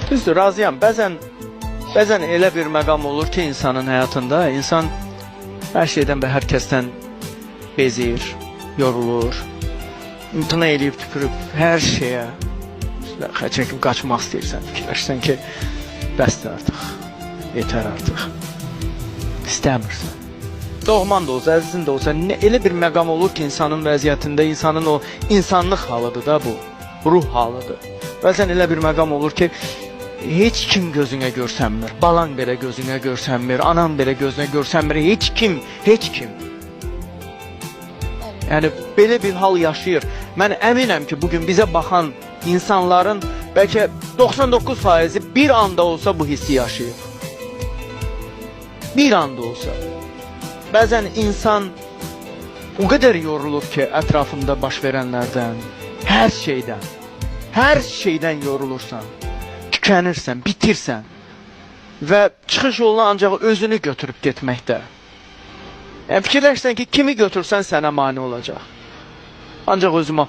Düzdür, razıyam. Bəzən elə bir məqam olur ki, insanın həyatında, insan hər şeydən və hər kəsdən bezir, yorulur, imtina eləyib tüpürüb hər şeyə çəkib qaçmaq istəyirsən, fikirləşsən ki, bəsdir artıq, yetər artıq, istəmirsən. Doğman da olsa, əzizin də olsa, elə bir məqam olur ki, insanın vəziyyətində, insanın o insanlıq halıdır da bu, ruh halıdır. Bəzən elə bir məqam olur ki, heç kim gözünə görsənmir, balan belə gözünə görsənmir, anan belə gözünə görsənmir, heç kim. Yəni, belə bir hal yaşayır. Mən əminəm ki, bugün bizə baxan insanların bəlkə 99%-i bir anda olsa bu hissi yaşayır. Bir anda olsa. Bəzən insan o qədər yorulur ki, ətrafında baş verənlərdən, hər şeydən yorulursan, tükənirsən, bitirsən və çıxış yoluna ancaq özünü götürüb getməkdə. Yəni, fikirləşsən ki, kimi götürsən sənə mane olacaq. Ancaq özümə